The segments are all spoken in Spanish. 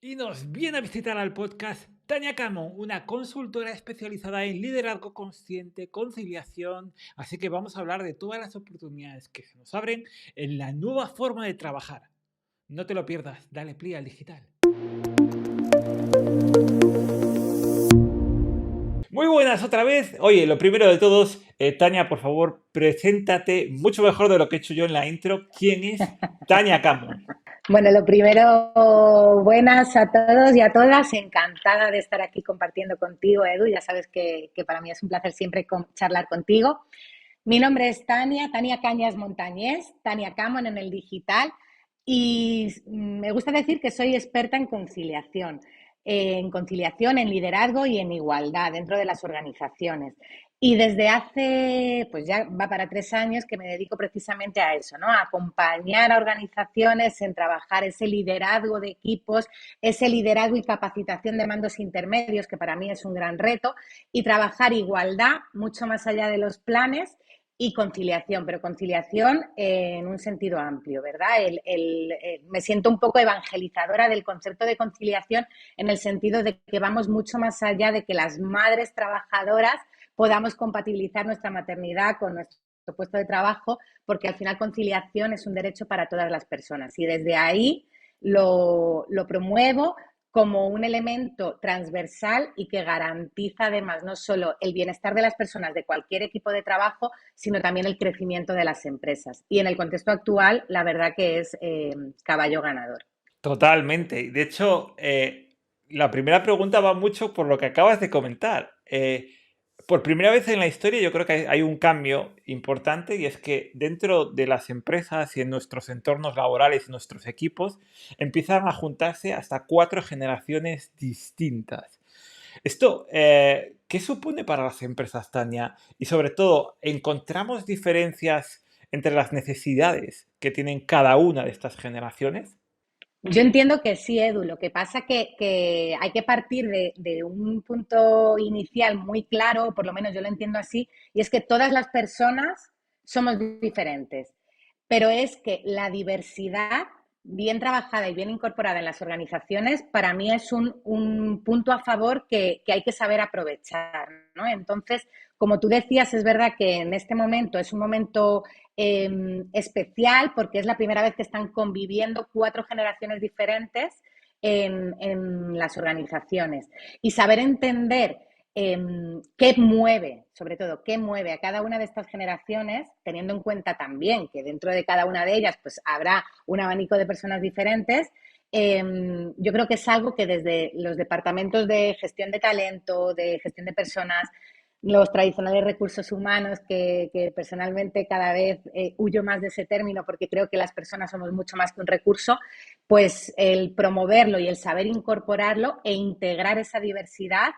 Y nos viene a visitar al podcast Tania Camo, una consultora especializada en liderazgo consciente, conciliación. Así que vamos a hablar de todas las oportunidades que se nos abren en la nueva forma de trabajar. No te lo pierdas, dale play al digital. Muy buenas otra vez. Oye, lo primero de todos, Tania, por favor, preséntate mucho mejor de lo que he hecho yo en la intro. ¿Quién es Tania Camo? Bueno, lo primero, buenas a todos y a todas. Encantada de estar aquí compartiendo contigo, Edu. Ya sabes que para mí es un placer siempre charlar contigo. Mi nombre es Tania Cañas Montañés, Tania Camon en el digital. Y me gusta decir que soy experta en conciliación, en liderazgo y en igualdad dentro de las organizaciones. Y desde hace, pues ya va para 3 años que me dedico precisamente a eso, ¿no? A acompañar a organizaciones en trabajar ese liderazgo de equipos, ese liderazgo y capacitación de mandos intermedios, que para mí es un gran reto, y trabajar igualdad mucho más allá de los planes y conciliación, pero conciliación en un sentido amplio, ¿verdad? Me siento un poco evangelizadora del concepto de conciliación en el sentido de que vamos mucho más allá de que las madres trabajadoras podamos compatibilizar nuestra maternidad con nuestro puesto de trabajo, porque al final conciliación es un derecho para todas las personas. Y desde ahí lo promuevo como un elemento transversal y que garantiza además no solo el bienestar de las personas de cualquier equipo de trabajo, sino también el crecimiento de las empresas. Y en el contexto actual, la verdad que es caballo ganador. Totalmente. De hecho, la primera pregunta va mucho por lo que acabas de comentar. Por primera vez en la historia yo creo que hay un cambio importante y es que dentro de las empresas y en nuestros entornos laborales y nuestros equipos empiezan a juntarse hasta 4 generaciones distintas. Esto, ¿qué supone para las empresas, Tania? Y sobre todo, ¿encontramos diferencias entre las necesidades que tienen cada una de estas generaciones? Yo entiendo que sí, Edu. Lo que pasa que hay que partir de un punto inicial muy claro, por lo menos yo lo entiendo así, y es que todas las personas somos diferentes, pero es que la diversidad bien trabajada y bien incorporada en las organizaciones para mí es un punto a favor que hay que saber aprovechar, ¿no? Entonces, como tú decías, es verdad que en este momento es un momento especial porque es la primera vez que están conviviendo 4 generaciones diferentes en las organizaciones. Y saber entender qué mueve, sobre todo, qué mueve a cada una de estas generaciones, teniendo en cuenta también que dentro de cada una de ellas pues habrá un abanico de personas diferentes. Yo creo que es algo que desde los departamentos de gestión de talento, de gestión de personas, los tradicionales recursos humanos, que personalmente cada vez huyo más de ese término porque creo que las personas somos mucho más que un recurso, pues el promoverlo y el saber incorporarlo e integrar esa diversidad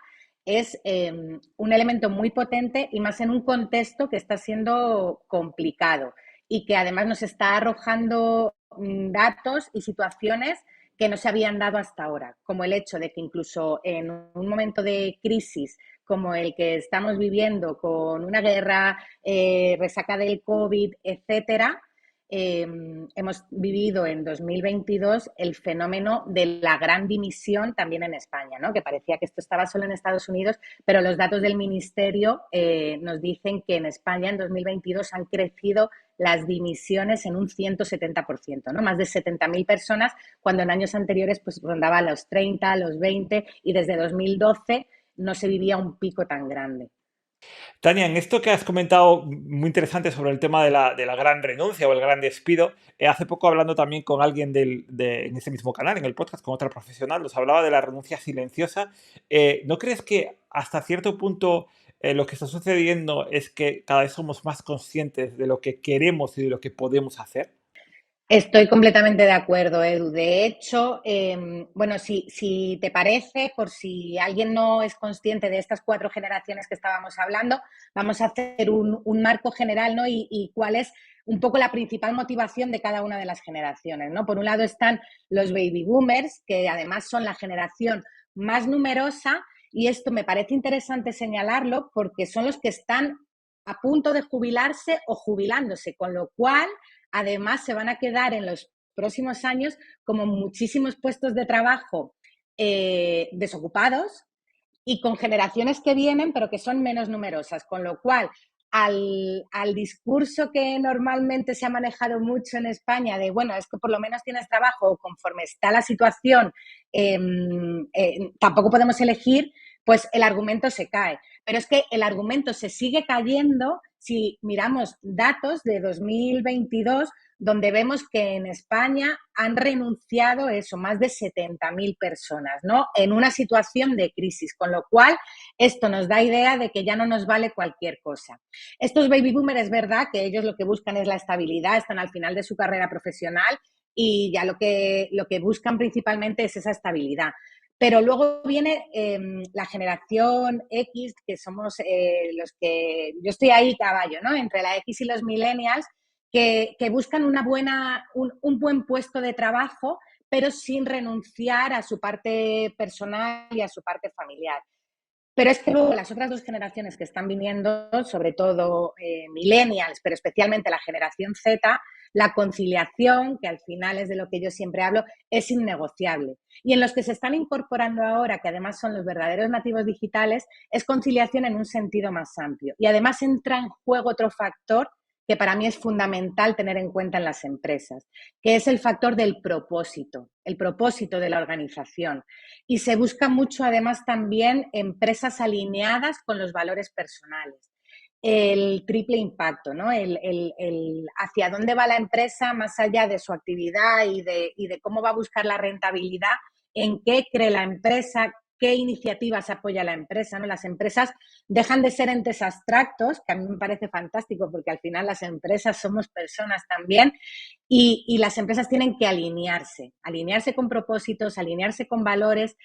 es un elemento muy potente y más en un contexto que está siendo complicado y que además nos está arrojando datos y situaciones que no se habían dado hasta ahora, como el hecho de que incluso en un momento de crisis como el que estamos viviendo, con una guerra, resaca del COVID, etcétera, hemos vivido en 2022 el fenómeno de la gran dimisión también en España, ¿no? Que parecía que esto estaba solo en Estados Unidos, pero los datos del Ministerio nos dicen que en España en 2022 han crecido las dimisiones en un 170%, ¿no? Más de 70.000 personas, cuando en años anteriores pues rondaba los 30, los 20 y desde 2012 no se vivía un pico tan grande. Tania, en esto que has comentado muy interesante sobre el tema de la gran renuncia o el gran despido, hace poco hablando también con alguien en ese mismo canal, en el podcast, con otra profesional, nos hablaba de la renuncia silenciosa. ¿No crees que hasta cierto punto lo que está sucediendo es que cada vez somos más conscientes de lo que queremos y de lo que podemos hacer? Estoy completamente de acuerdo, Edu. De hecho, bueno, si te parece, por si alguien no es consciente de estas 4 generaciones que estábamos hablando, vamos a hacer un marco general, ¿no? Y cuál es un poco la principal motivación de cada una de las generaciones, ¿no? Por un lado están los baby boomers, que además son la generación más numerosa, y esto me parece interesante señalarlo porque son los que están a punto de jubilarse o jubilándose, con lo cual además se van a quedar en los próximos años como muchísimos puestos de trabajo desocupados y con generaciones que vienen, pero que son menos numerosas, con lo cual al discurso que normalmente se ha manejado mucho en España de, bueno, es que por lo menos tienes trabajo, conforme está la situación, tampoco podemos elegir, pues el argumento se cae. Pero es que el argumento se sigue cayendo si miramos datos de 2022, donde vemos que en España han renunciado eso, más de 70.000 personas, ¿no? En una situación de crisis, con lo cual esto nos da idea de que ya no nos vale cualquier cosa. Estos baby boomers es verdad que ellos lo que buscan es la estabilidad, están al final de su carrera profesional y ya lo que buscan principalmente es esa estabilidad. Pero luego viene la generación X, que somos los que, yo estoy ahí caballo, ¿no? Entre la X y los millennials, que buscan un buen puesto de trabajo, pero sin renunciar a su parte personal y a su parte familiar. Pero es que luego las otras dos generaciones que están viniendo, sobre todo millennials, pero especialmente la generación Z, la conciliación, que al final es de lo que yo siempre hablo, es innegociable. Y en los que se están incorporando ahora, que además son los verdaderos nativos digitales, es conciliación en un sentido más amplio. Y además entra en juego otro factor que para mí es fundamental tener en cuenta en las empresas, que es el factor del propósito, el propósito de la organización. Y se busca mucho, además, también empresas alineadas con los valores personales. El triple impacto, ¿no? Hacia dónde va la empresa más allá de su actividad y de cómo va a buscar la rentabilidad, en qué cree la empresa, qué iniciativas apoya la empresa, ¿no? Las empresas dejan de ser entes abstractos, que a mí me parece fantástico porque al final las empresas somos personas también, y las empresas tienen que alinearse con propósitos, alinearse con valores,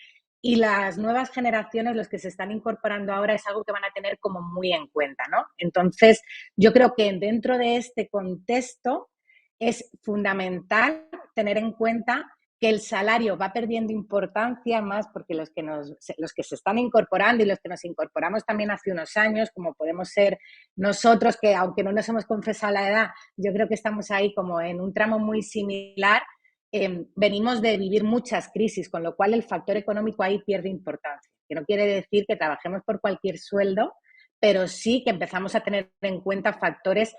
y las nuevas generaciones, los que se están incorporando ahora, es algo que van a tener como muy en cuenta, ¿no? Entonces, yo creo que dentro de este contexto es fundamental tener en cuenta que el salario va perdiendo importancia más porque los que se están incorporando y los que nos incorporamos también hace unos años, como podemos ser nosotros, que aunque no nos hemos confesado la edad, yo creo que estamos ahí como en un tramo muy similar. Venimos de vivir muchas crisis, con lo cual el factor económico ahí pierde importancia. Que no quiere decir que trabajemos por cualquier sueldo, pero sí que empezamos a tener en cuenta factores,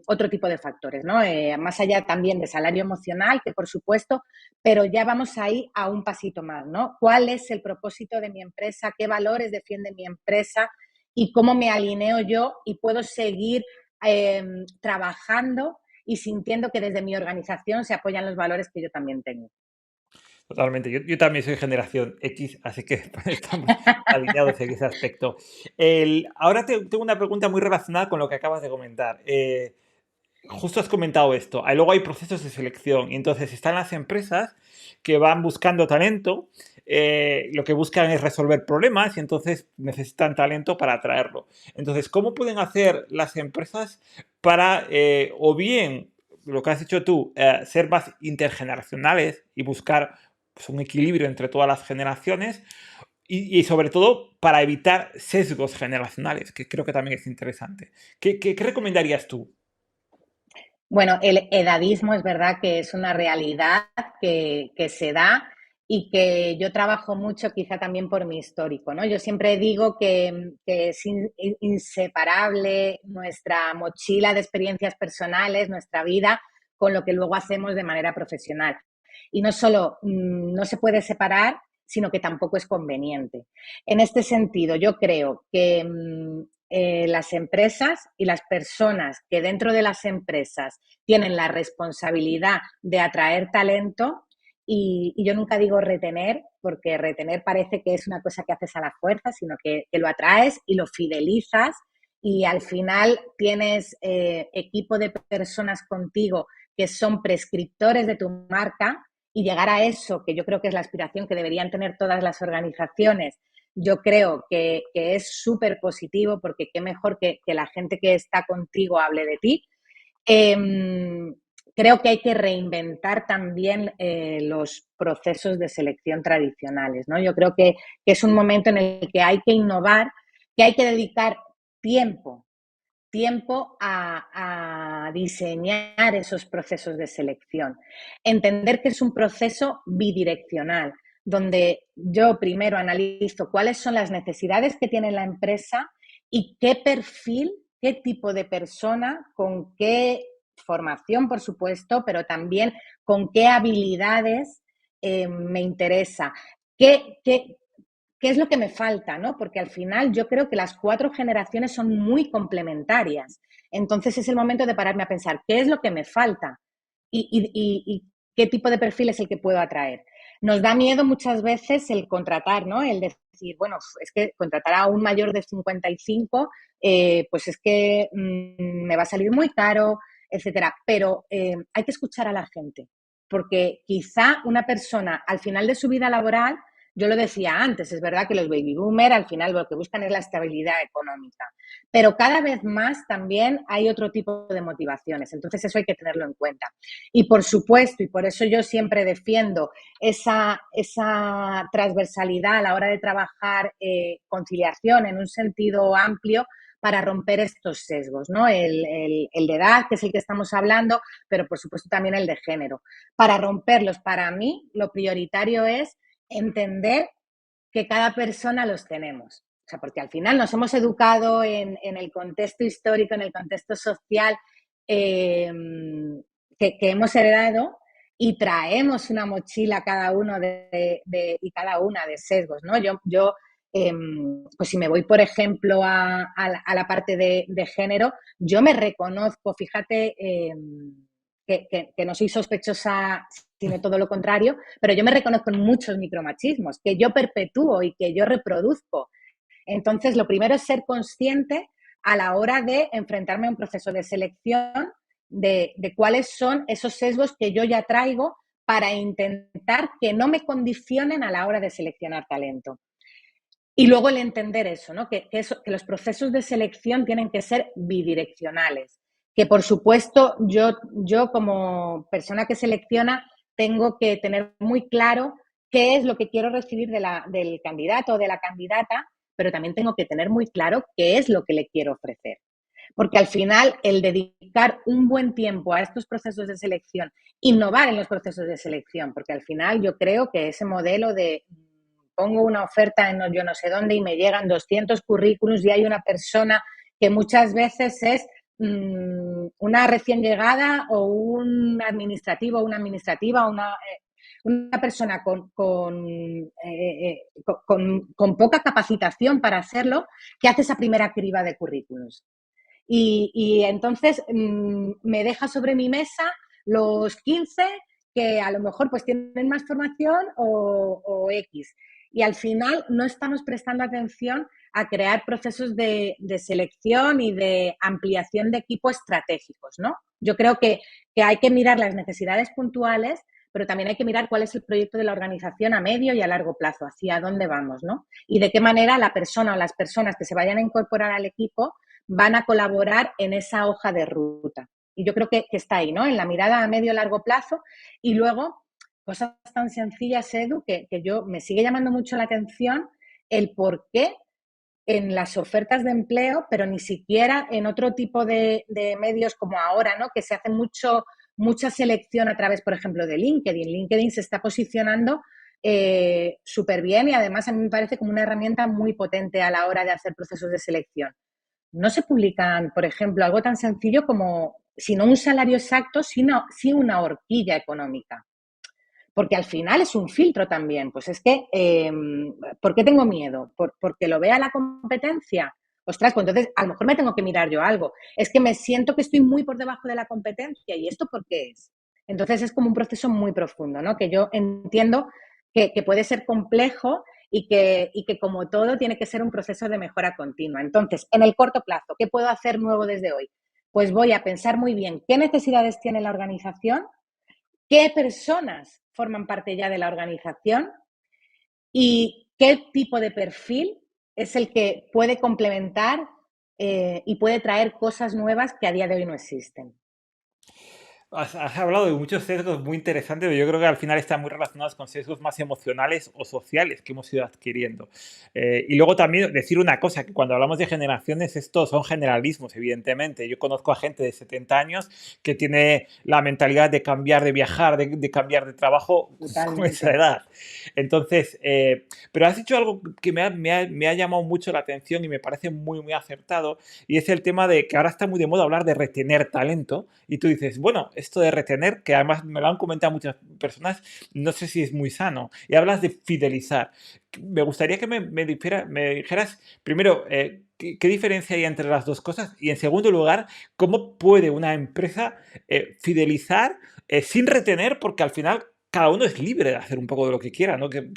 otro tipo de factores, ¿no? Más allá también de salario emocional, que por supuesto, pero ya vamos ahí a un pasito más, ¿no? ¿Cuál es el propósito de mi empresa? ¿Qué valores defiende mi empresa? ¿Y cómo me alineo yo y puedo seguir trabajando y sintiendo que desde mi organización se apoyan los valores que yo también tengo? Totalmente. Yo también soy generación X, así que estamos alineados en ese aspecto. Ahora tengo una pregunta muy relacionada con lo que acabas de comentar. Justo has comentado esto. Luego hay procesos de selección y entonces están las empresas que van buscando talento, lo que buscan es resolver problemas y entonces necesitan talento para atraerlo. Entonces, ¿cómo pueden hacer las empresas para, o bien, lo que has dicho tú, ser más intergeneracionales y buscar pues, un equilibrio entre todas las generaciones y sobre todo para evitar sesgos generacionales, que creo que también es interesante? ¿Qué recomendarías tú? Bueno, el edadismo es verdad que es una realidad que se da y que yo trabajo mucho quizá también por mi histórico, ¿no? Yo siempre digo que es inseparable nuestra mochila de experiencias personales, nuestra vida, con lo que luego hacemos de manera profesional. Y no solo no se puede separar, sino que tampoco es conveniente. En este sentido, yo creo que las empresas y las personas que dentro de las empresas tienen la responsabilidad de atraer talento, y yo nunca digo retener, porque retener parece que es una cosa que haces a la fuerza, sino que lo atraes y lo fidelizas y al final tienes equipo de personas contigo que son prescriptores de tu marca, y llegar a eso, que yo creo que es la aspiración que deberían tener todas las organizaciones, yo creo que es súper positivo, porque qué mejor que la gente que está contigo hable de ti. Eh, Creo que hay que reinventar también los procesos de selección tradicionales, ¿no? Yo creo que es un momento en el que hay que innovar, que hay que dedicar tiempo, tiempo a diseñar esos procesos de selección. Entender que es un proceso bidireccional. donde yo primero analizo cuáles son las necesidades que tiene la empresa y qué perfil, qué tipo de persona, con qué formación, por supuesto, pero también con qué habilidades me interesa. ¿Qué es lo que me falta? ¿No? Porque al final yo creo que las 4 generaciones son muy complementarias. Entonces es el momento de pararme a pensar, ¿qué es lo que me falta? Y qué tipo de perfil es el que puedo atraer. Nos da miedo muchas veces el contratar, ¿no? El decir, bueno, es que contratar a un mayor de 55, pues es que me va a salir muy caro, etcétera. Pero hay que escuchar a la gente, porque quizá una persona al final de su vida laboral, yo lo decía antes, es verdad que los baby boomers al final lo que buscan es la estabilidad económica, pero cada vez más también hay otro tipo de motivaciones, entonces eso hay que tenerlo en cuenta. Y por supuesto, y por eso yo siempre defiendo esa transversalidad a la hora de trabajar conciliación en un sentido amplio para romper estos sesgos, ¿no? El de edad, que es el que estamos hablando, pero por supuesto también el de género. Para romperlos, para mí, lo prioritario es entender que cada persona los tenemos. O sea, porque al final nos hemos educado en el contexto histórico, en el contexto social eh, que hemos heredado y traemos una mochila cada uno y cada una de sesgos, ¿no? Pues si me voy, por ejemplo, a la parte de género, yo me reconozco, fíjate, que no soy sospechosa, sino todo lo contrario, pero yo me reconozco en muchos micromachismos que yo perpetúo y que yo reproduzco. Entonces, lo primero es ser consciente a la hora de enfrentarme a un proceso de selección de cuáles son esos sesgos que yo ya traigo para intentar que no me condicionen a la hora de seleccionar talento. Y luego el entender eso, ¿no? Que los procesos de selección tienen que ser bidireccionales. Que por supuesto yo como persona que selecciona tengo que tener muy claro qué es lo que quiero recibir del candidato o de la candidata, pero también tengo que tener muy claro qué es lo que le quiero ofrecer. Porque al final el dedicar un buen tiempo a estos procesos de selección, innovar en los procesos de selección, porque al final yo creo que ese modelo de pongo una oferta en yo no sé dónde y me llegan 200 currículums y hay una persona que muchas veces es una recién llegada o un administrativo o una administrativa, una persona con poca capacitación para hacerlo, que hace esa primera criba de currículums. Y entonces me deja sobre mi mesa los 15 que a lo mejor pues tienen más formación o X. Y al final no estamos prestando atención a crear procesos de selección y de ampliación de equipo estratégicos, ¿no? Yo creo que hay que mirar las necesidades puntuales, pero también hay que mirar cuál es el proyecto de la organización a medio y a largo plazo, hacia dónde vamos, ¿no? Y de qué manera la persona o las personas que se vayan a incorporar al equipo van a colaborar en esa hoja de ruta. Y yo creo que está ahí, ¿no? En la mirada a medio y largo plazo. Y luego, cosas tan sencillas, Edu, que yo me sigue llamando mucho la atención el por qué en las ofertas de empleo, pero ni siquiera en otro tipo de medios como ahora, ¿no? Que se hace mucha selección a través, por ejemplo, de LinkedIn. LinkedIn se está posicionando súper bien y además a mí me parece como una herramienta muy potente a la hora de hacer procesos de selección. No se publican, por ejemplo, algo tan sencillo como, si no un salario exacto, sino sí una horquilla económica. Porque al final es un filtro también. Pues es que, ¿por qué tengo miedo? ¿Porque lo vea la competencia? Ostras, pues entonces a lo mejor me tengo que mirar yo algo. Es que me siento que estoy muy por debajo de la competencia. ¿Y esto por qué es? Entonces es como un proceso muy profundo, ¿no? Que yo entiendo que puede ser complejo y que como todo tiene que ser un proceso de mejora continua. Entonces, en el corto plazo, ¿qué puedo hacer nuevo desde hoy? Pues voy a pensar muy bien qué necesidades tiene la organización, qué personas forman parte ya de la organización y qué tipo de perfil es el que puede complementar y puede traer cosas nuevas que a día de hoy no existen. Has hablado de muchos sesgos muy interesantes, pero yo creo que al final están muy relacionados con sesgos más emocionales o sociales que hemos ido adquiriendo. Y luego también decir una cosa, que cuando hablamos de generaciones, estos son generalismos, evidentemente. Yo conozco a gente de 70 años que tiene la mentalidad de cambiar, de viajar, de cambiar de trabajo con esa Totalmente. edad. Entonces, pero has dicho algo que me ha llamado mucho la atención y me parece muy, muy acertado, y es el tema de que ahora está muy de moda hablar de retener talento. Y tú dices, bueno, esto de retener, que además me lo han comentado muchas personas, no sé si es muy sano. Y hablas de fidelizar. Me gustaría que me dijeras, primero, ¿qué diferencia hay entre las dos cosas? Y en segundo lugar, ¿cómo puede una empresa fidelizar sin retener? Porque al final cada uno es libre de hacer un poco de lo que quiera, ¿no? Que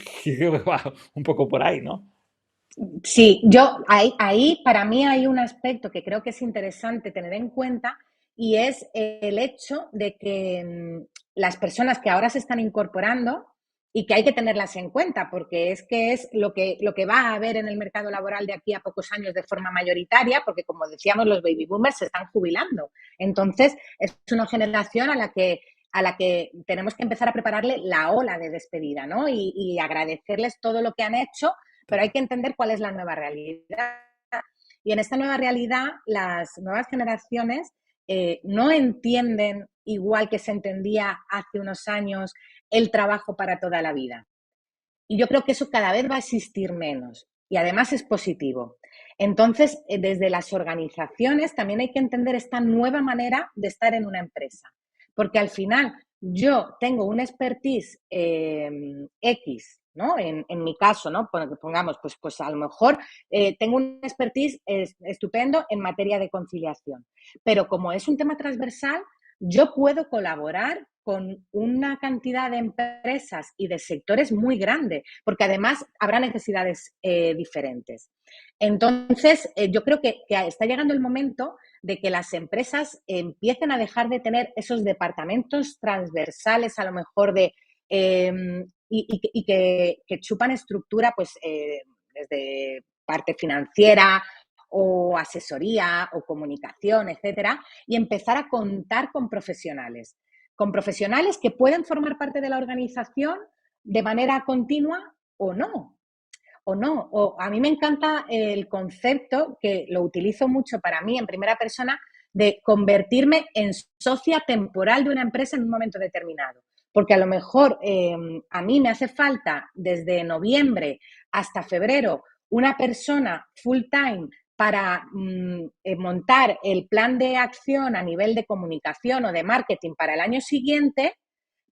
va un poco por ahí, ¿no? Sí, yo ahí para mí hay un aspecto que creo que es interesante tener en cuenta y es el hecho de que las personas que ahora se están incorporando y que hay que tenerlas en cuenta porque es que es lo que va a haber en el mercado laboral de aquí a pocos años de forma mayoritaria, porque como decíamos, los baby boomers se están jubilando. Entonces, es una generación a la que tenemos que empezar a prepararle la ola de despedida, ¿no? Y agradecerles todo lo que han hecho, pero hay Total. que entender cuál es la nueva realidad. Y en esta nueva realidad, las nuevas generaciones no entienden, igual que se entendía hace unos años, el trabajo para toda la vida. Y yo creo que eso cada vez va a existir menos. Y además es positivo. Entonces, desde las organizaciones también hay que entender esta nueva manera de estar en una empresa. Porque al final yo tengo un expertise X, ¿no? En mi caso, ¿no? Pongamos, pues a lo mejor tengo un expertise estupendo en materia de conciliación. Pero como es un tema transversal, yo puedo colaborar con una cantidad de empresas y de sectores muy grande, porque además habrá necesidades diferentes. Entonces, yo creo que está llegando el momento de que las empresas empiecen a dejar de tener esos departamentos transversales, a lo mejor eh, que chupan estructura, pues desde parte financiera o asesoría o comunicación, etcétera, y empezar a contar con profesionales que pueden formar parte de la organización de manera continua o no. O no. O a mí me encanta el concepto, que lo utilizo mucho para mí en primera persona, de convertirme en socia temporal de una empresa en un momento determinado. Porque a lo mejor a mí me hace falta desde noviembre hasta febrero una persona full time para montar el plan de acción a nivel de comunicación o de marketing para el año siguiente,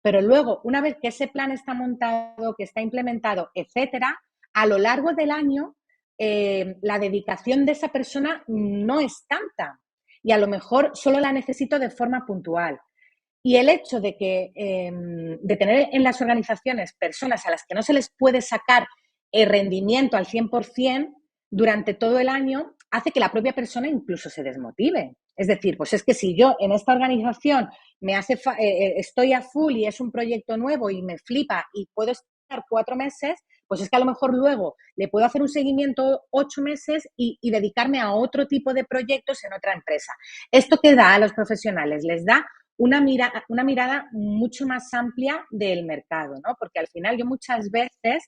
pero luego, una vez que ese plan está montado, que está implementado, etcétera, a lo largo del año, la dedicación de esa persona no es tanta y a lo mejor solo la necesito de forma puntual. Y el hecho de tener en las organizaciones personas a las que no se les puede sacar el rendimiento al 100% durante todo el año hace que la propia persona incluso se desmotive. Es decir, pues es que si yo en esta organización estoy a full y es un proyecto nuevo y me flipa y puedo estar 4 meses, pues es que a lo mejor luego le puedo hacer un seguimiento 8 meses y dedicarme a otro tipo de proyectos en otra empresa. ¿Esto qué da a los profesionales? Les da una mirada mucho más amplia del mercado, ¿no? Porque al final yo muchas veces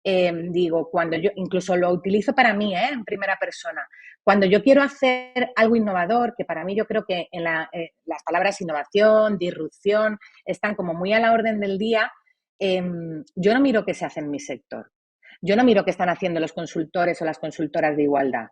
digo, cuando yo, incluso lo utilizo para mí, en primera persona, cuando yo quiero hacer algo innovador, que para mí yo creo que en las palabras innovación, disrupción, están como muy a la orden del día, yo no miro qué se hace en mi sector. Yo no miro qué están haciendo los consultores o las consultoras de igualdad.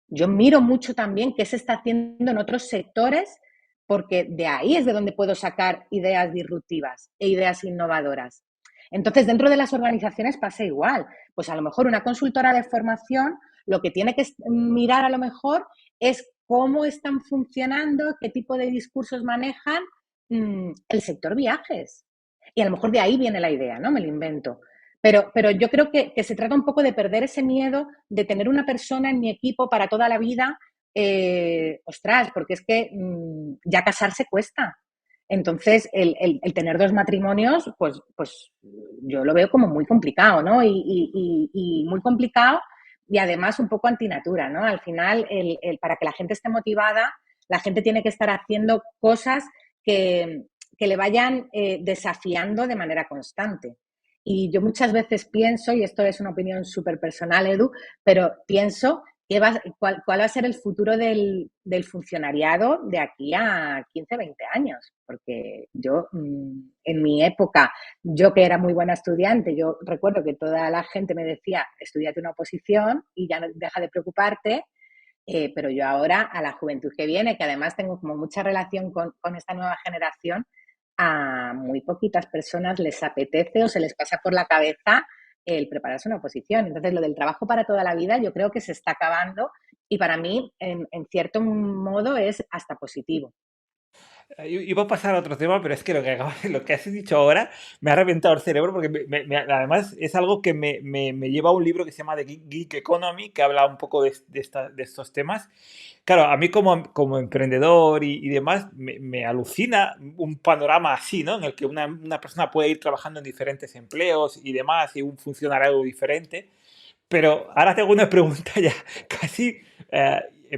Yo miro mucho también qué se está haciendo en otros sectores, porque de ahí es de donde puedo sacar ideas disruptivas e ideas innovadoras. Entonces, dentro de las organizaciones pasa igual. Pues a lo mejor una consultora de formación lo que tiene que mirar a lo mejor es cómo están funcionando, qué tipo de discursos manejan el sector viajes. Y a lo mejor de ahí viene la idea, ¿no? Me lo invento. Pero yo creo que se trata un poco de perder ese miedo de tener una persona en mi equipo para toda la vida. Ostras, porque es que ya casarse cuesta. Entonces, el tener dos matrimonios, pues yo lo veo como muy complicado, ¿no? Y muy complicado y además un poco antinatura, ¿no? Al final, para que la gente esté motivada, la gente tiene que estar haciendo cosas que, que le vayan desafiando de manera constante. Y yo muchas veces pienso, y esto es una opinión súper personal, Edu, pero pienso cuál va a ser el futuro del funcionariado de aquí a 15, 20 años. Porque yo, en mi época, yo que era muy buena estudiante, yo recuerdo que toda la gente me decía, estudiate una oposición y ya no deja de preocuparte. Pero yo ahora, a la juventud que viene, que además tengo como mucha relación con esta nueva generación, a muy poquitas personas les apetece o se les pasa por la cabeza el prepararse una oposición. Entonces, lo del trabajo para toda la vida yo creo que se está acabando y para mí, en cierto modo, es hasta positivo. Iba a pasar a otro tema, pero es que lo que has dicho ahora me ha reventado el cerebro porque además es algo que me lleva a un libro que se llama The Geek Economy, que habla un poco de estos temas. Claro, a mí como emprendedor y demás, me alucina un panorama así, ¿no? En el que una persona puede ir trabajando en diferentes empleos y demás, y funcionar algo diferente. Pero ahora tengo una pregunta ya casi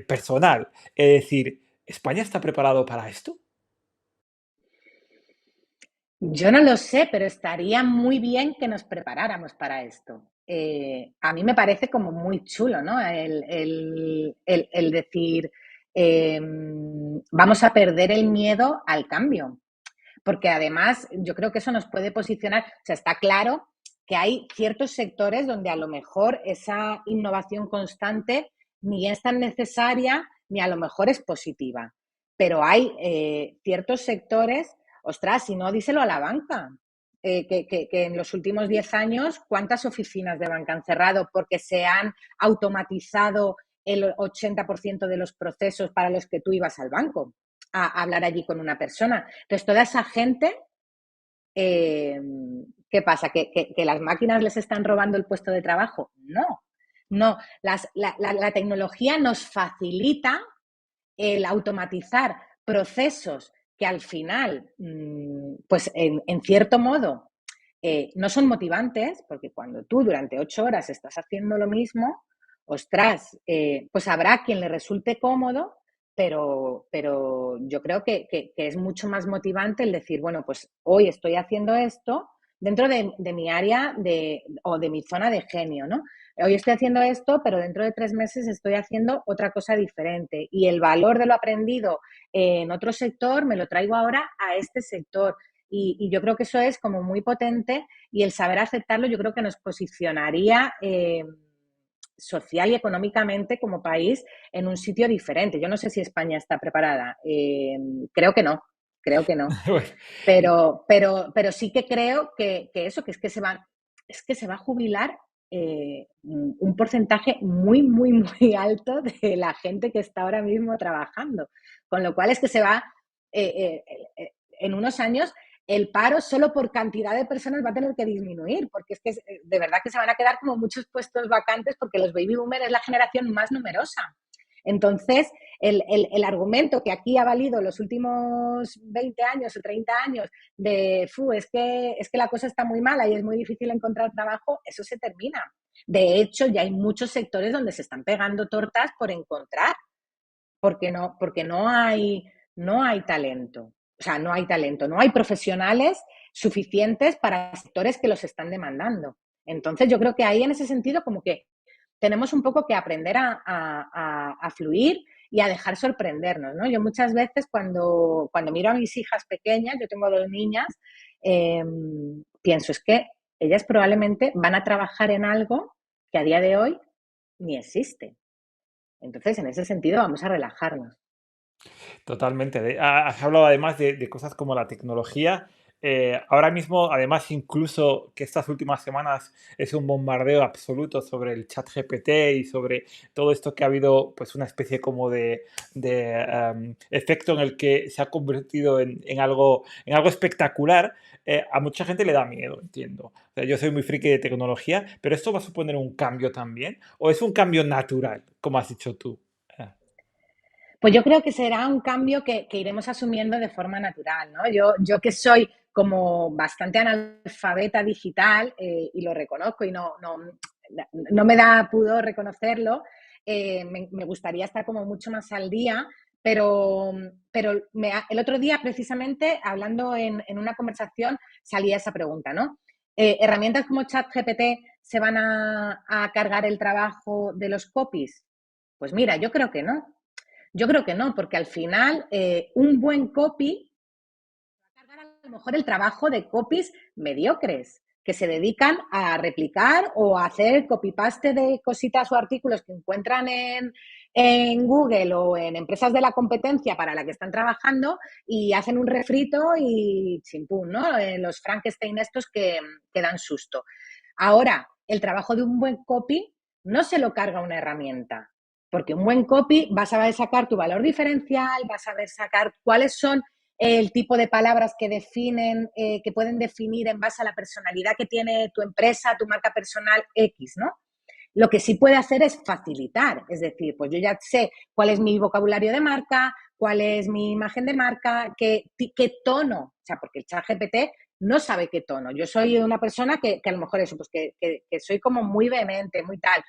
personal. Es decir, ¿España está preparado para esto? Yo no lo sé, pero estaría muy bien que nos preparáramos para esto. A mí me parece como muy chulo, ¿no? El decir, vamos a perder el miedo al cambio, porque además yo creo que eso nos puede posicionar, o sea, está claro que hay ciertos sectores donde a lo mejor esa innovación constante ni es tan necesaria ni a lo mejor es positiva, pero hay ciertos sectores, ostras, si no, díselo a la banca. Que en los últimos 10 años, ¿cuántas oficinas de banca han cerrado porque se han automatizado el 80% de los procesos para los que tú ibas al banco a hablar allí con una persona? Entonces, toda esa gente, eh, ¿qué pasa? ¿Que las máquinas les están robando el puesto de trabajo? No, no. La tecnología nos facilita el automatizar procesos que al final, pues en cierto modo, no son motivantes, porque cuando tú durante 8 horas estás haciendo lo mismo, ostras, pues habrá quien le resulte cómodo, pero yo creo que es mucho más motivante el decir, bueno, pues hoy estoy haciendo esto dentro de mi área o de mi zona de genio, ¿no? Hoy estoy haciendo esto, pero dentro de 3 meses estoy haciendo otra cosa diferente. Y el valor de lo aprendido en otro sector me lo traigo ahora a este sector. Y yo creo que eso es como muy potente y el saber aceptarlo yo creo que nos posicionaría social y económicamente como país en un sitio diferente. Yo no sé si España está preparada. Creo que no, creo que no. Bueno, Pero sí que creo que eso, es que se va a jubilar un porcentaje muy, muy, muy alto de la gente que está ahora mismo trabajando. Con lo cual es que se va, en unos años, el paro solo por cantidad de personas va a tener que disminuir, porque es que de verdad que se van a quedar como muchos puestos vacantes porque los baby boomers es la generación más numerosa. Entonces, el argumento que aquí ha valido los últimos 20 años o 30 años de, es que la cosa está muy mala y es muy difícil encontrar trabajo, eso se termina. De hecho, ya hay muchos sectores donde se están pegando tortas por encontrar, porque no hay talento. O sea, no hay talento, no hay profesionales suficientes para sectores que los están demandando. Entonces, yo creo que ahí en ese sentido como que tenemos un poco que aprender a fluir y a dejar sorprendernos, ¿no? Yo muchas veces cuando miro a mis hijas pequeñas, yo tengo 2 niñas, eh, pienso, es que ellas probablemente van a trabajar en algo que a día de hoy ni existe. Entonces, en ese sentido, vamos a relajarnos. totalmente. Has hablado además de cosas como la tecnología. Ahora mismo, además, incluso que estas últimas semanas es un bombardeo absoluto sobre el chat GPT y sobre todo esto que ha habido, pues una especie como de efecto en el que se ha convertido en algo espectacular. A mucha gente le da miedo, entiendo. O sea, yo soy muy friki de tecnología, pero ¿esto va a suponer un cambio también? ¿O es un cambio natural, como has dicho tú? Ah, Pues yo creo que será un cambio que iremos asumiendo de forma natural, ¿no? Yo que soy como bastante analfabeta digital, y lo reconozco y no me da pudor reconocerlo, me gustaría estar como mucho más al día, pero, el otro día, precisamente, hablando en una conversación, salía esa pregunta, ¿no? ¿Herramientas como ChatGPT se van a cargar el trabajo de los copies? Pues mira, yo creo que no. Yo creo que no, porque al final un buen copy va a cargar a lo mejor el trabajo de copies mediocres que se dedican a replicar o a hacer copy-paste de cositas o artículos que encuentran en Google o en empresas de la competencia para la que están trabajando y hacen un refrito y chimpún, ¿no? Los Frankenstein estos que dan susto. Ahora, el trabajo de un buen copy no se lo carga una herramienta, porque un buen copy vas a ver sacar tu valor diferencial, vas a ver sacar cuáles son el tipo de palabras que definen, que pueden definir en base a la personalidad que tiene tu empresa, tu marca personal X, ¿no? Lo que sí puede hacer es facilitar, es decir, pues yo ya sé cuál es mi vocabulario de marca, cuál es mi imagen de marca, qué tono, o sea, porque el chat GPT no sabe qué tono. Yo soy una persona que a lo mejor eso, pues que soy como muy vehemente, muy tal.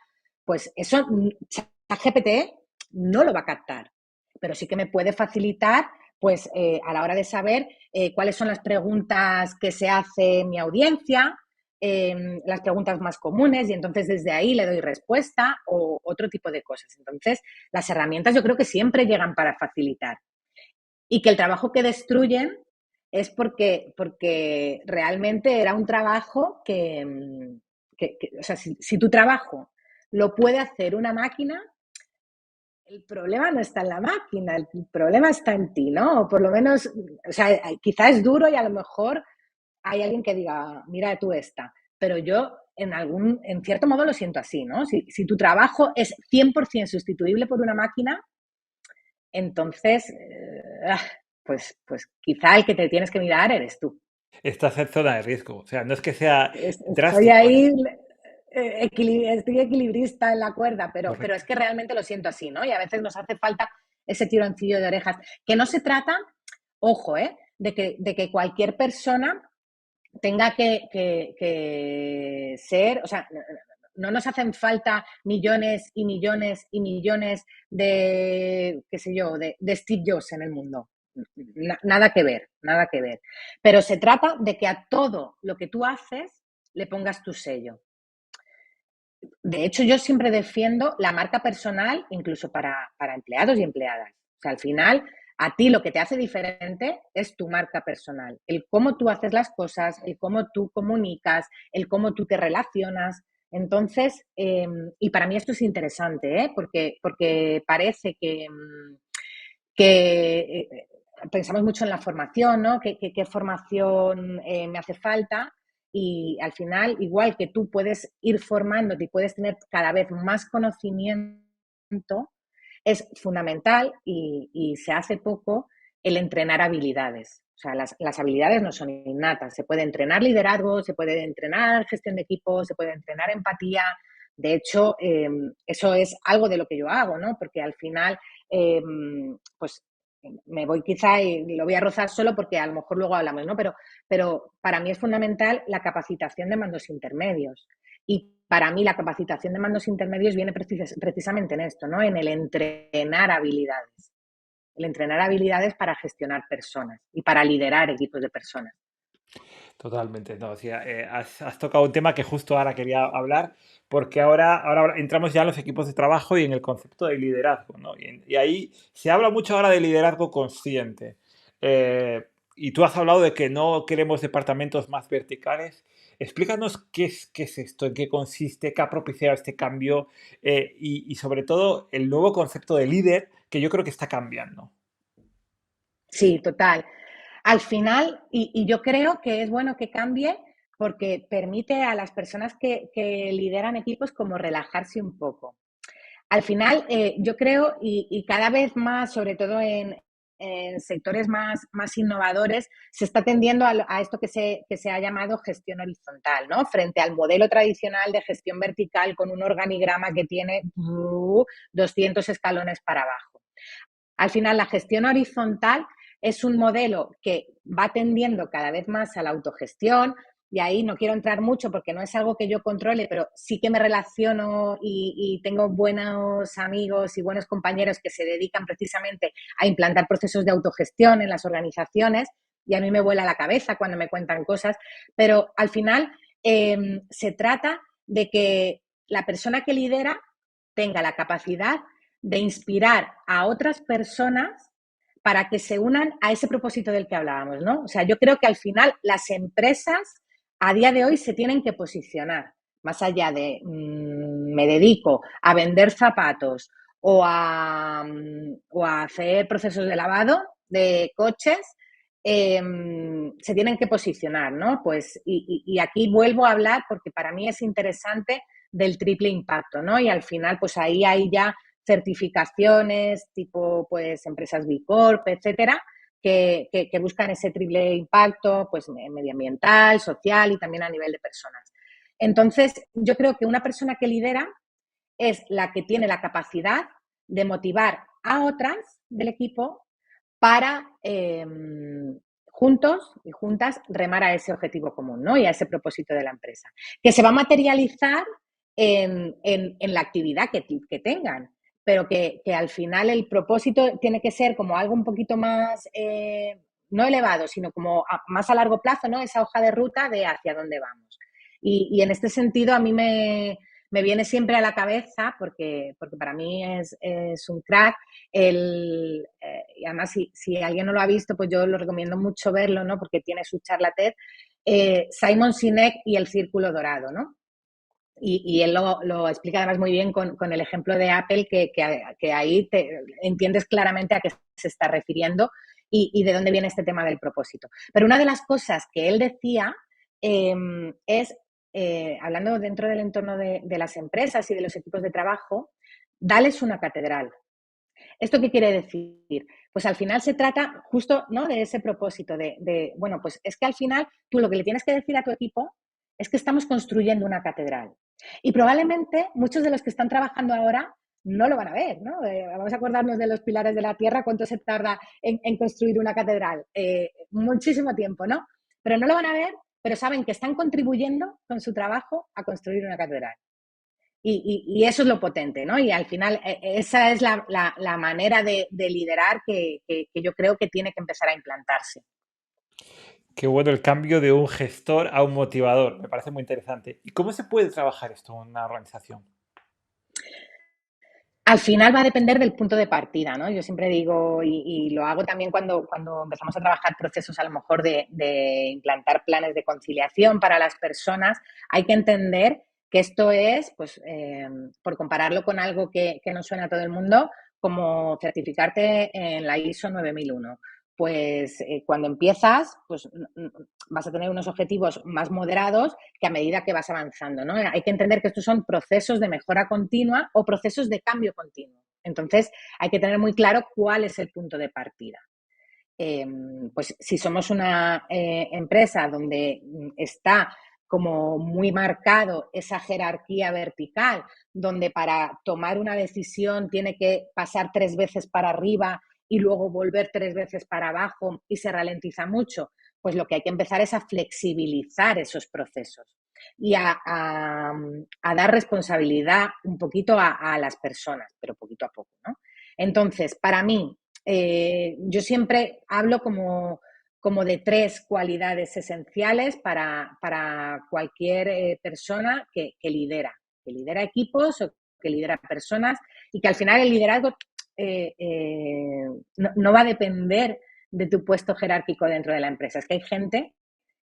Pues eso, ChatGPT no lo va a captar, pero sí que me puede facilitar, pues a la hora de saber cuáles son las preguntas que se hace mi audiencia, las preguntas más comunes y entonces desde ahí le doy respuesta o otro tipo de cosas. Entonces, las herramientas yo creo que siempre llegan para facilitar y que el trabajo que destruyen es porque realmente era un trabajo que o sea, si tu trabajo lo puede hacer una máquina, el problema no está en la máquina, el problema está en ti, ¿no? O por lo menos, o sea, quizá es duro y a lo mejor hay alguien que diga, mira tú esta, pero yo en cierto modo lo siento así, ¿no? Si tu trabajo es 100% sustituible por una máquina, entonces, pues quizá el que te tienes que mirar eres tú. Estás en zona de riesgo. O sea, no es que sea Estoy drástico, ahí, estoy equilibrista en la cuerda, pero es correcto. que realmente lo siento así, ¿no? Y a veces nos hace falta ese tironcillo de orejas. Que no se trata, ojo, de que cualquier persona tenga que ser, o sea, no nos hacen falta millones y millones y millones de, qué sé yo, de Steve Jobs en el mundo. Nada que ver, nada que ver. Pero se trata de que a todo lo que tú haces le pongas tu sello. De hecho, yo siempre defiendo la marca personal, incluso para empleados y empleadas. O sea, al final, a ti lo que te hace diferente es tu marca personal, el cómo tú haces las cosas, el cómo tú comunicas, el cómo tú te relacionas. Entonces, y para mí esto es interesante, porque parece que pensamos mucho en la formación, ¿no? ¿Qué formación me hace falta? Y al final, igual que tú puedes ir formándote y puedes tener cada vez más conocimiento, es fundamental y se hace poco el entrenar habilidades. O sea, las habilidades no son innatas. Se puede entrenar liderazgo, se puede entrenar gestión de equipo, se puede entrenar empatía. De hecho, eso es algo de lo que yo hago, ¿no? Porque al final, pues me voy quizá y lo voy a rozar solo porque a lo mejor luego hablamos, ¿no? Pero para mí es fundamental la capacitación de mandos intermedios. Y para mí la capacitación de mandos intermedios viene precisamente en esto, ¿no? En el entrenar habilidades. El entrenar habilidades para gestionar personas y para liderar equipos de personas. Totalmente, no, o sea, has tocado un tema que justo ahora quería hablar, porque ahora entramos ya en los equipos de trabajo y en el concepto de liderazgo, ¿no? Y ahí se habla mucho ahora de liderazgo consciente. Eh, y tú has hablado de que no queremos departamentos más verticales. Explícanos qué es esto, en qué consiste, qué ha propiciado este cambio y sobre todo el nuevo concepto de líder que yo creo que está cambiando. Sí, total. Al final, y yo creo que es bueno que cambie porque permite a las personas que lideran equipos como relajarse un poco. Al final, yo creo, y cada vez más, sobre todo en sectores más innovadores, se está tendiendo a esto que se ha llamado gestión horizontal, ¿no? Frente al modelo tradicional de gestión vertical con un organigrama que tiene 200 escalones para abajo. Al final, la gestión horizontal es un modelo que va tendiendo cada vez más a la autogestión, y ahí no quiero entrar mucho porque no es algo que yo controle, pero sí que me relaciono y tengo buenos amigos y buenos compañeros que se dedican precisamente a implantar procesos de autogestión en las organizaciones y a mí me vuela la cabeza cuando me cuentan cosas, pero al final se trata de que la persona que lidera tenga la capacidad de inspirar a otras personas para que se unan a ese propósito del que hablábamos, ¿no? O sea, yo creo que al final las empresas a día de hoy se tienen que posicionar, más allá de me dedico a vender zapatos o a hacer procesos de lavado de coches, se tienen que posicionar, ¿no? Pues, y aquí vuelvo a hablar porque para mí es interesante del triple impacto, ¿no? Y al final, pues ahí hay ya certificaciones tipo, pues, empresas B Corp, etcétera, que buscan ese triple impacto, pues, medioambiental, social y también a nivel de personas. Entonces, yo creo que una persona que lidera es la que tiene la capacidad de motivar a otras del equipo para juntos y juntas remar a ese objetivo común, ¿no? Y a ese propósito de la empresa, que se va a materializar en la actividad que tengan, pero que, al final el propósito tiene que ser como algo un poquito más, no elevado, sino como más a largo plazo, ¿no? Esa hoja de ruta de hacia dónde vamos. Y en este sentido a mí me viene siempre a la cabeza, porque para mí es un crack, y además si alguien no lo ha visto, pues yo lo recomiendo mucho verlo, ¿no? Porque tiene su charla TED, Simon Sinek y el círculo dorado, ¿no? Y él lo explica además muy bien con el ejemplo de Apple, que ahí entiendes claramente a qué se está refiriendo y de dónde viene este tema del propósito. Pero una de las cosas que él decía es, hablando dentro del entorno de las empresas y de los equipos de trabajo, dales una catedral. ¿Esto qué quiere decir? Pues al final se trata justo, ¿no?, de ese propósito, bueno, pues es que al final tú lo que le tienes que decir a tu equipo es que estamos construyendo una catedral. Y probablemente muchos de los que están trabajando ahora no lo van a ver, ¿no? Vamos a acordarnos de los pilares de la tierra, cuánto se tarda en construir una catedral. Muchísimo tiempo, ¿no? Pero no lo van a ver, pero saben que están contribuyendo con su trabajo a construir una catedral. Y eso es lo potente, ¿no? Y al final esa es la manera de liderar que yo creo que tiene que empezar a implantarse. Qué bueno el cambio de un gestor a un motivador. Me parece muy interesante. ¿Y cómo se puede trabajar esto en una organización? Al final va a depender del punto de partida, ¿no? Yo siempre digo, y lo hago también cuando empezamos a trabajar procesos a lo mejor de implantar planes de conciliación para las personas, hay que entender que esto es, pues, por compararlo con algo que nos suena a todo el mundo, como certificarte en la ISO 9001. Pues cuando empiezas, pues vas a tener unos objetivos más moderados que a medida que vas avanzando, ¿no? Hay que entender que estos son procesos de mejora continua o procesos de cambio continuo. Entonces, hay que tener muy claro cuál es el punto de partida. Pues si somos una empresa donde está como muy marcado esa jerarquía vertical, donde para tomar una decisión tiene que pasar 3 veces para arriba y luego volver 3 veces para abajo y se ralentiza mucho, pues lo que hay que empezar es a flexibilizar esos procesos y a dar responsabilidad un poquito a las personas, pero poquito a poco, ¿no? Entonces, para mí, yo siempre hablo como de 3 cualidades esenciales para cualquier persona que lidera equipos o que lidera personas y que al final el liderazgo no va a depender de tu puesto jerárquico dentro de la empresa. Es que hay gente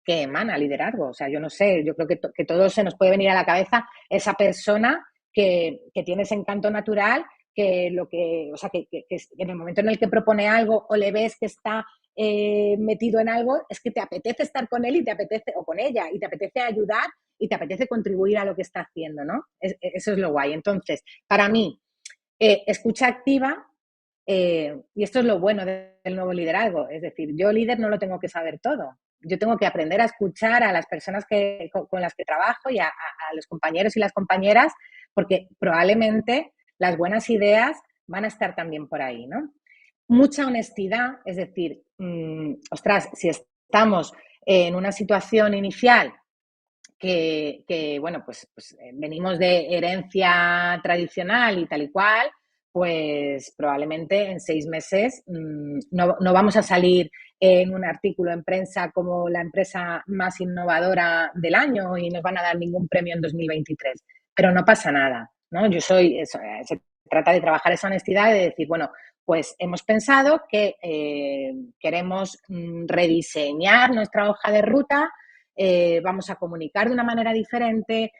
que emana liderazgo. O sea, yo no sé, yo creo que todos se nos puede venir a la cabeza esa persona que tiene ese encanto natural, o sea, que en el momento en el que propone algo o le ves que está metido en algo, es que te apetece estar con él y te apetece, o con ella, y te apetece ayudar y te apetece contribuir a lo que está haciendo, ¿no? Eso es lo guay. Entonces, para mí, escucha activa, y esto es lo bueno del nuevo liderazgo, es decir, yo líder no lo tengo que saber todo. Yo tengo que aprender a escuchar a las personas con las que trabajo y a los compañeros y las compañeras, porque probablemente las buenas ideas van a estar también por ahí, ¿no? Mucha honestidad, es decir, ostras, si estamos en una situación inicial bueno, pues venimos de herencia tradicional y tal y cual, pues probablemente en 6 meses no vamos a salir en un artículo en prensa como la empresa más innovadora del año y nos van a dar ningún premio en 2023. Pero no pasa nada, ¿no? Se trata de trabajar esa honestidad y de decir, bueno, pues hemos pensado que queremos rediseñar nuestra hoja de ruta, vamos a comunicar de una manera diferente,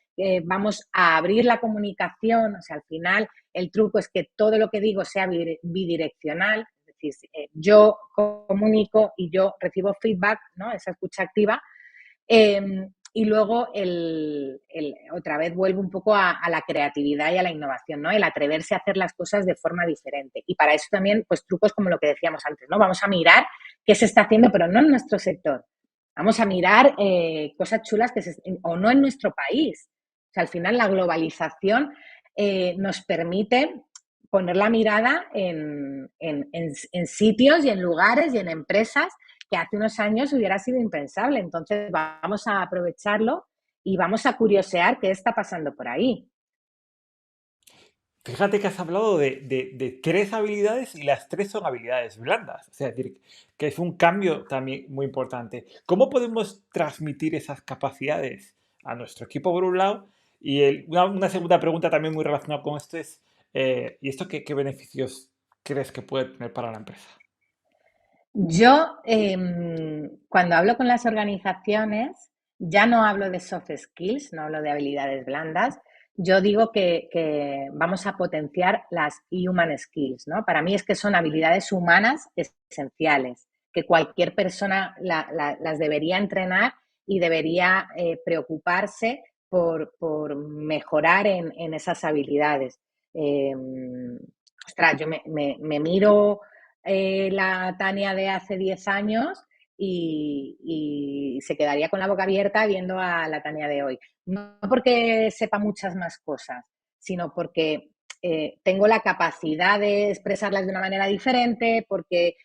vamos a abrir la comunicación, o sea, al final el truco es que todo lo que digo sea bidireccional, es decir, yo comunico y yo recibo feedback, ¿no? Esa escucha activa. Y luego otra vez vuelvo un poco a la creatividad y a la innovación, ¿no? El atreverse a hacer las cosas de forma diferente. Y para eso también, pues trucos como lo que decíamos antes, ¿no? Vamos a mirar qué se está haciendo, pero no en nuestro sector. Vamos a mirar cosas chulas o no en nuestro país. O sea, al final la globalización nos permite poner la mirada en sitios y en lugares y en empresas que hace unos años hubiera sido impensable. Entonces vamos a aprovecharlo y vamos a curiosear qué está pasando por ahí. Fíjate que has hablado de tres habilidades y las tres son habilidades blandas. O sea, es decir, que es un cambio también muy importante. ¿Cómo podemos transmitir esas capacidades a nuestro equipo por un lado? Y una segunda pregunta también muy relacionada con esto es, ¿y esto qué beneficios crees que puede tener para la empresa? Yo, cuando hablo con las organizaciones, ya no hablo de soft skills, no hablo de habilidades blandas, yo digo que vamos a potenciar las human skills, ¿no? Para mí es que son habilidades humanas esenciales, que cualquier persona las debería entrenar y debería preocuparse por mejorar en esas habilidades. Eh, Ostras, yo me miro la Tania de hace 10 años y se quedaría con la boca abierta viendo a la Tania de hoy. No porque sepa muchas más cosas, sino porque tengo la capacidad de expresarlas de una manera diferente, porque,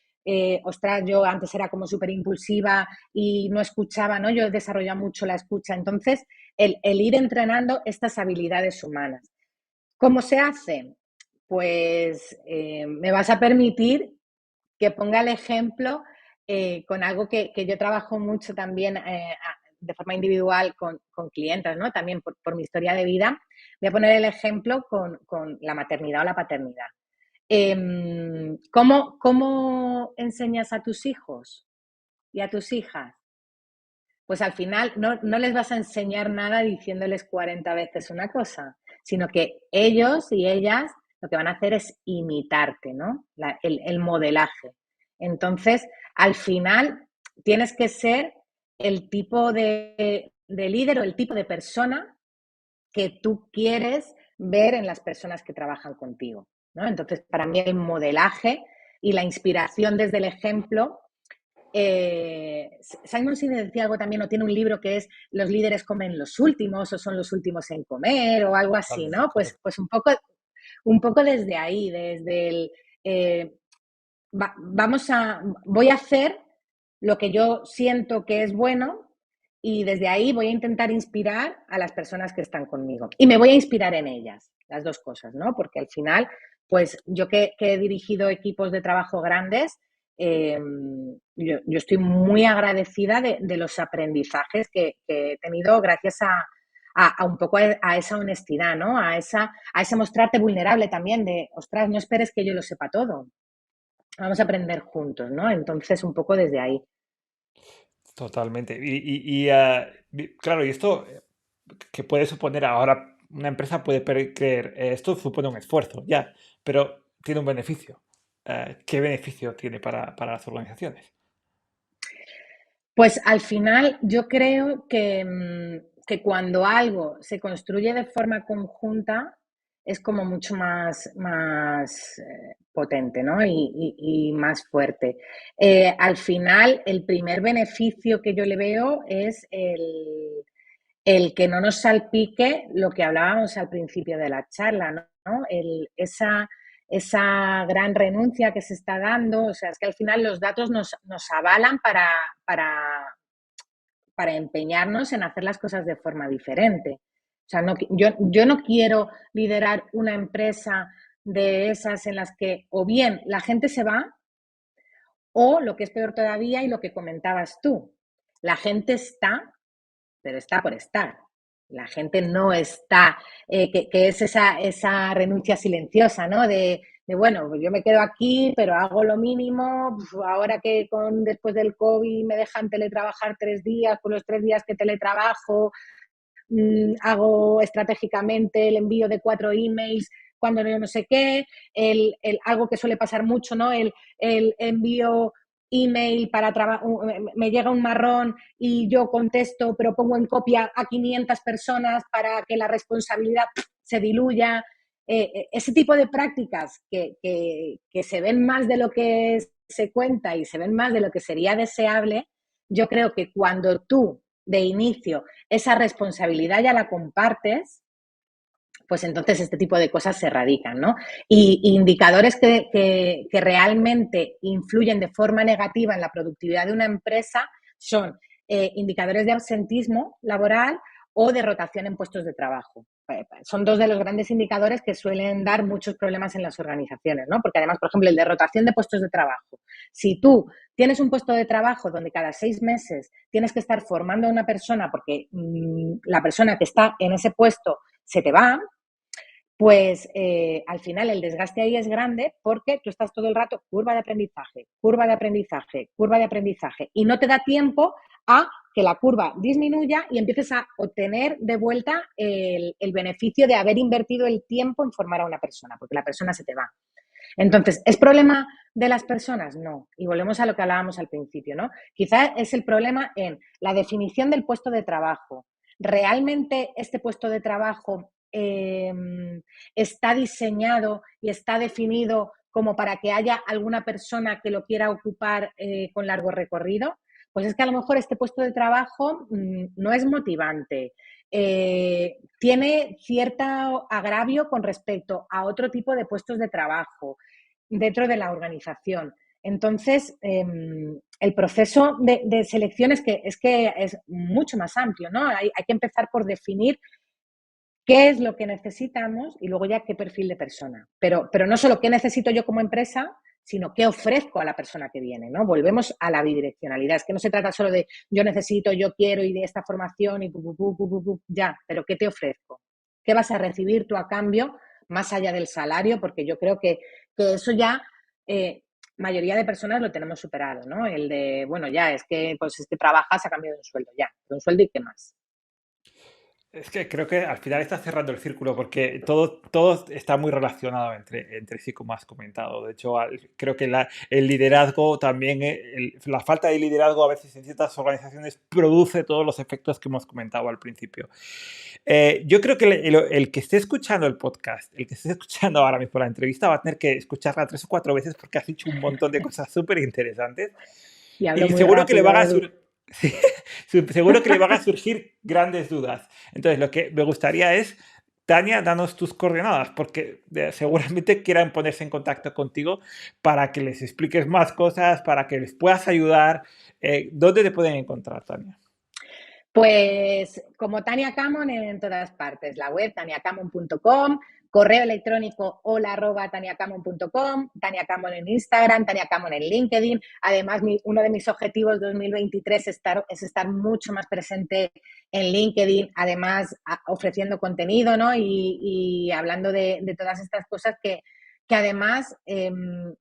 ostras, yo antes era como súper impulsiva y no escuchaba, ¿no? Yo he desarrollado mucho la escucha. Entonces, el ir entrenando estas habilidades humanas. ¿Cómo se hace? Pues me vas a permitir que ponga el ejemplo con algo que yo trabajo mucho también de forma individual con clientes, ¿no? También por mi historia de vida. Voy a poner el ejemplo con la maternidad o la paternidad. ¿Cómo enseñas a tus hijos y a tus hijas? Pues al final no les vas a enseñar nada diciéndoles 40 veces una cosa, sino que ellos y ellas lo que van a hacer es imitarte, ¿no? El modelaje. Entonces, al final, tienes que ser el tipo de líder o el tipo de persona que tú quieres ver en las personas que trabajan contigo, ¿no? Entonces, para mí el modelaje y la inspiración desde el ejemplo. Simon Sinek decía algo también, o tiene un libro que es Los líderes comen los últimos o son los últimos en comer o algo así, Totalmente, ¿no? Pues, correcto. pues un poco desde ahí, desde eh, voy a hacer lo que yo siento que es bueno y desde ahí voy a intentar inspirar a las personas que están conmigo. Y me voy a inspirar en ellas, las dos cosas, ¿no? Porque al final, pues yo que he dirigido equipos de trabajo grandes, eh, yo estoy muy agradecida de los aprendizajes que he tenido gracias a un poco a esa honestidad, ¿no? A ese mostrarte vulnerable también de, ostras, no esperes que yo lo sepa todo, vamos a aprender juntos, ¿no? Entonces, un poco desde ahí. Totalmente. Claro, y esto que puede suponer ahora, una empresa puede creer, esto supone un esfuerzo, ya, pero tiene un beneficio. ¿Qué beneficio tiene para las organizaciones? Pues al final yo creo que cuando algo se construye de forma conjunta es como mucho más potente, ¿no? Y más fuerte. Al final, el primer beneficio que yo le veo es el que no nos salpique lo que hablábamos al principio de la charla, ¿no? Esa gran renuncia que se está dando, o sea, es que al final los datos nos avalan para para empeñarnos en hacer las cosas de forma diferente. O sea, yo no quiero liderar una empresa de esas en las que o bien la gente se va o, lo que es peor todavía y lo que comentabas tú, la gente está, pero está por estar. La gente no está, que es esa renuncia silenciosa, ¿no? Bueno, pues yo me quedo aquí, pero hago lo mínimo. Ahora que después del COVID me dejan teletrabajar 3 días, por los 3 días que teletrabajo, hago estratégicamente el envío de 4 emails cuando yo no sé qué, algo que suele pasar mucho, ¿no? El envío email para me llega un marrón y yo contesto, pero pongo en copia a 500 personas para que la responsabilidad se diluya. Ese tipo de prácticas que se ven más de lo que se cuenta y se ven más de lo que sería deseable, yo creo que cuando tú, de inicio, esa responsabilidad ya la compartes, pues entonces este tipo de cosas se erradican, ¿no? Y indicadores que realmente influyen de forma negativa en la productividad de una empresa son indicadores de absentismo laboral o de rotación en puestos de trabajo. Son dos de los grandes indicadores que suelen dar muchos problemas en las organizaciones, ¿no? Porque además, por ejemplo, el de rotación de puestos de trabajo. Si tú tienes un puesto de trabajo donde cada 6 meses tienes que estar formando a una persona porque la persona que está en ese puesto se te va, pues al final el desgaste ahí es grande porque tú estás todo el rato curva de aprendizaje, curva de aprendizaje, curva de aprendizaje y no te da tiempo a que la curva disminuya y empieces a obtener de vuelta el beneficio de haber invertido el tiempo en formar a una persona, porque la persona se te va. Entonces, ¿es problema de las personas? No. Y volvemos a lo que hablábamos al principio, ¿no? Quizás es el problema en la definición del puesto de trabajo. ¿Realmente este puesto de trabajo está diseñado y está definido como para que haya alguna persona que lo quiera ocupar con largo recorrido? Pues es que a lo mejor este puesto de trabajo no es motivante. Tiene cierto agravio con respecto a otro tipo de puestos de trabajo dentro de la organización. Entonces, el proceso de selección es que es mucho más amplio, ¿no? Hay que empezar por definir qué es lo que necesitamos y luego ya qué perfil de persona. Pero no solo qué necesito yo como empresa, sino qué ofrezco a la persona que viene, ¿no? Volvemos a la bidireccionalidad. Es que no se trata solo de yo necesito, yo quiero y de esta formación y ya, pero ¿qué te ofrezco? ¿Qué vas a recibir tú a cambio más allá del salario? Porque yo creo que eso ya mayoría de personas lo tenemos superado, ¿no? El de, bueno, ya, es que trabajas a cambio de un sueldo, ya, de un sueldo y qué más. Es que creo que al final está cerrando el círculo porque todo está muy relacionado entre sí, como has comentado. De hecho, creo que el liderazgo también, la falta de liderazgo a veces en ciertas organizaciones produce todos los efectos que hemos comentado al principio. Yo creo que el que esté escuchando el podcast, el que esté escuchando ahora mismo la entrevista, va a tener que escucharla 3 o 4 veces porque has dicho un montón de cosas súper interesantes Y hablo y muy seguro que le van rápido, a Edu. sí, seguro que le van a surgir grandes dudas. Entonces, lo que me gustaría es, Tania, danos tus coordenadas, porque seguramente quieran ponerse en contacto contigo para que les expliques más cosas, para que les puedas ayudar. ¿Dónde te pueden encontrar, Tania? Pues como Tania Camon en todas partes, la web taniacamon.com, correo electrónico hola@taniacamon.com, Tania Camon en Instagram, Tania Camon en LinkedIn. Además, uno de mis objetivos 2023 es estar mucho más presente en LinkedIn, además ofreciendo contenido, ¿no? Y hablando de todas estas cosas que además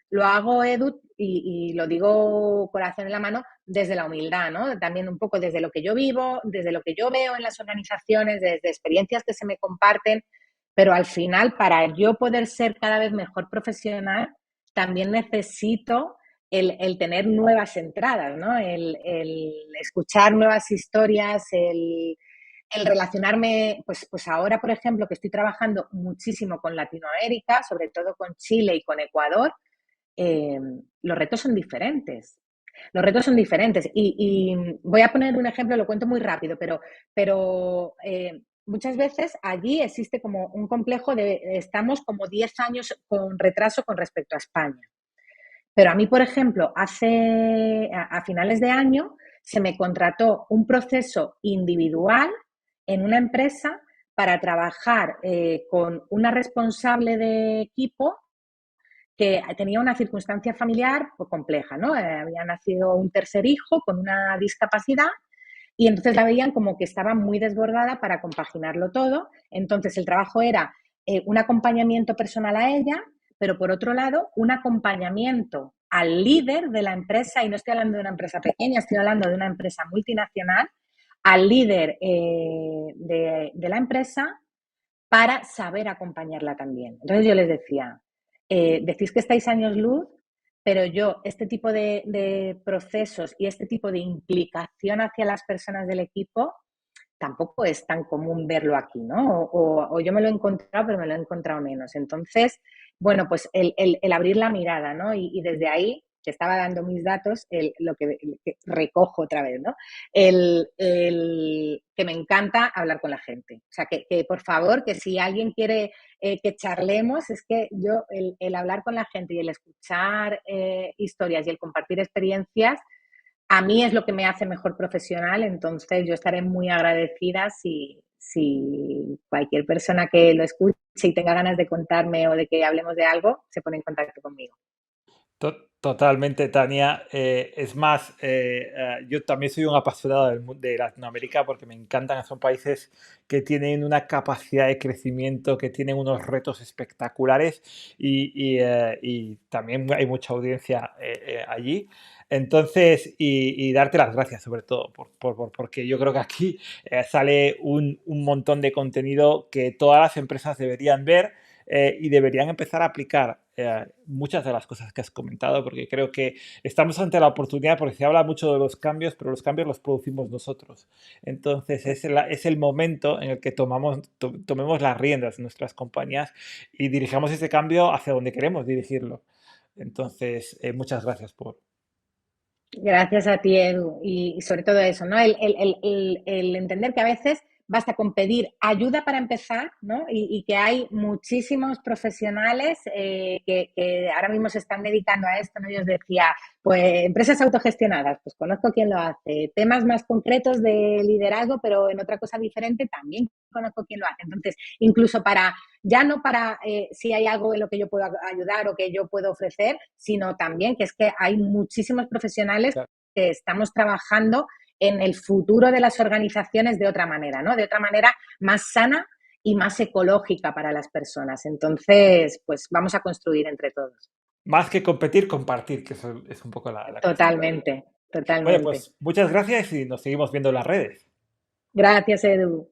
lo hago, Edu, y lo digo corazón en la mano, desde la humildad, ¿no? También un poco desde lo que yo vivo, desde lo que yo veo en las organizaciones, desde experiencias que se me comparten, pero al final, para yo poder ser cada vez mejor profesional, también necesito el tener nuevas entradas, ¿no? El escuchar nuevas historias, el relacionarme, pues ahora, por ejemplo, que estoy trabajando muchísimo con Latinoamérica, sobre todo con Chile y con Ecuador, los retos son diferentes. Los retos son diferentes. Y voy a poner un ejemplo, lo cuento muy rápido, pero muchas veces allí existe como un complejo de estamos como 10 años con retraso con respecto a España. Pero a mí, por ejemplo, a finales de año se me contrató un proceso individual en una empresa para trabajar con una responsable de equipo que tenía una circunstancia familiar pues, compleja, ¿no? Había nacido un tercer hijo con una discapacidad y entonces la veían como que estaba muy desbordada para compaginarlo todo. Entonces el trabajo era un acompañamiento personal a ella, pero por otro lado un acompañamiento al líder de la empresa, y no estoy hablando de una empresa pequeña, estoy hablando de una empresa multinacional, al líder de la empresa para saber acompañarla también. Entonces yo les decía, decís que estáis años luz, pero yo este tipo de procesos y este tipo de implicación hacia las personas del equipo tampoco es tan común verlo aquí, ¿no? O yo me lo he encontrado, pero me lo he encontrado menos. Entonces, bueno, pues el abrir la mirada, ¿no? Y desde ahí, que estaba dando mis datos, lo que recojo otra vez, ¿no? Que me encanta hablar con la gente. O sea, que por favor, que si alguien quiere que charlemos, es que yo, el hablar con la gente y el escuchar historias y el compartir experiencias, a mí es lo que me hace mejor profesional, entonces yo estaré muy agradecida si cualquier persona que lo escuche y tenga ganas de contarme o de que hablemos de algo, se pone en contacto conmigo. Totalmente, Tania. Es más, yo también soy un apasionado de Latinoamérica porque me encantan. Son países que tienen una capacidad de crecimiento, que tienen unos retos espectaculares y también hay mucha audiencia allí. Entonces, y darte las gracias sobre todo, porque yo creo que aquí sale un montón de contenido que todas las empresas deberían ver y deberían empezar a aplicar muchas de las cosas que has comentado, porque creo que estamos ante la oportunidad, porque se habla mucho de los cambios, pero los cambios los producimos nosotros. Entonces es el momento en el que tomemos las riendas de nuestras compañías y dirijamos ese cambio hacia donde queremos dirigirlo. Entonces, muchas gracias por... Gracias a ti, Edu. Y sobre todo eso, ¿no? El entender que a veces basta con pedir ayuda para empezar, ¿no? Y que hay muchísimos profesionales que ahora mismo se están dedicando a esto, ¿no? Yo os decía, pues empresas autogestionadas, pues conozco quién lo hace. Temas más concretos de liderazgo, pero en otra cosa diferente, también conozco quién lo hace. Entonces, incluso para ya no para si hay algo en lo que yo puedo ayudar o que yo puedo ofrecer, sino también que es que hay muchísimos profesionales que estamos trabajando en el futuro de las organizaciones de otra manera, ¿no? De otra manera más sana y más ecológica para las personas. Entonces, pues vamos a construir entre todos. Más que competir, compartir, que eso es un poco la cuestión. Totalmente, Oye, totalmente. pues muchas gracias y nos seguimos viendo en las redes. Gracias, Edu.